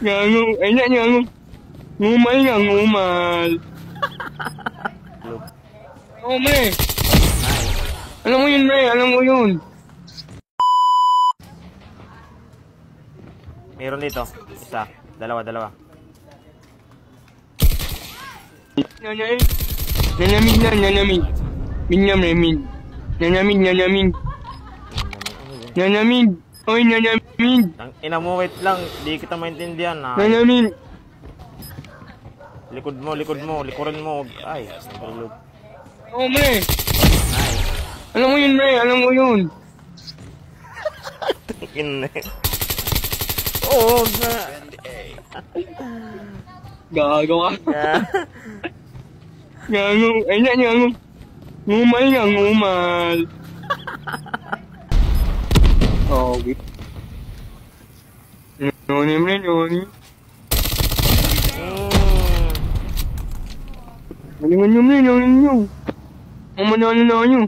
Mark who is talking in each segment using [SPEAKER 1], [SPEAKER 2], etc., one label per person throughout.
[SPEAKER 1] Gago. Ay na, gago. Ngumal nga, ngumal. Oo, pre. Alam mo yun, pre. Alam mo yun.
[SPEAKER 2] Meron dito. Isa. Dalawa.
[SPEAKER 1] Nanay. Nanamig na, nanamig. Minyam, remid. Nanamig. Nanamig. Oy, nanamig.
[SPEAKER 2] Ina mo, wait lang. Di kita maintindihan.
[SPEAKER 1] Nanamig.
[SPEAKER 2] Likod mo. Likuran mo. Ay, nagulog.
[SPEAKER 1] Oo, pre. Alam mo yun, pre. Alam mo yun.
[SPEAKER 2] Oo, na.
[SPEAKER 1] Gago ka. Gago. Ay na, gago. Ngumal nga, ngumal. Okay. Noni, pre, noni. Galingan nyo, pre, noni nyo. Ang manalo na nyo.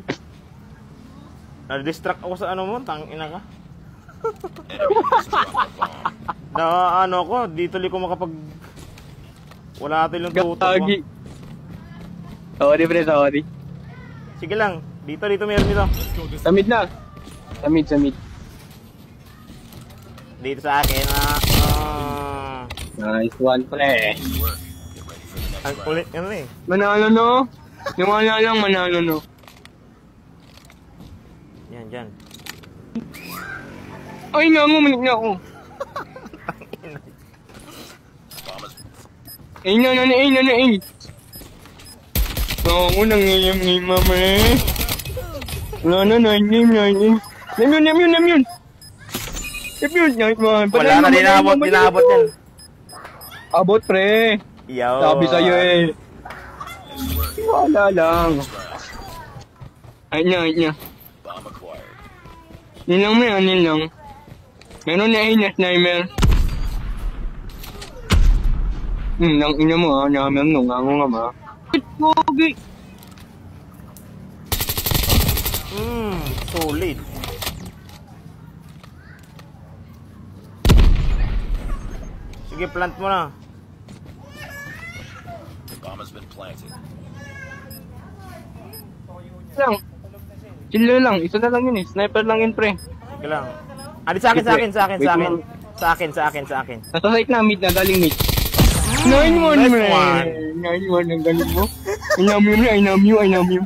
[SPEAKER 2] Na-distract ako sa ano mo, tangina ka. Na ano ko, dito li ko makapag... Wala natin yung tutok ko.
[SPEAKER 1] Gagi. Sorry, pre, sorry.
[SPEAKER 2] Sige lang, dito meron dito.
[SPEAKER 1] Samid na. Samid.
[SPEAKER 2] Dito sa akin,
[SPEAKER 1] Nice one, pre.
[SPEAKER 2] ang kulit yan eh.
[SPEAKER 1] Manalo no? Niwala lang, manalo no?
[SPEAKER 2] Yan, dyan.
[SPEAKER 1] Ay, manik na ako. Ay, na. Oo, nangingim, pre. Wala na, nangingim. Namyun.
[SPEAKER 2] Wala na, dinabot yan.
[SPEAKER 1] Abot, pre.
[SPEAKER 2] Yo.
[SPEAKER 1] Sabi sa'yo eh. Wala lang. Ay niya. Nilang mo yan, nilang. Meron na na sniper. Nang ina mo ha, namin nung nga ma. Pogi.
[SPEAKER 2] Solid. Sige, plant mo na.
[SPEAKER 1] Lang. Chill lang, isa na lang yun eh. Sniper lang yun, pre.
[SPEAKER 2] Sige lang. Sa akin. Sa akin.
[SPEAKER 1] Nasa site na, mid na, galing mid. 9-1, pre. 9-1 ang galing mo. I love you.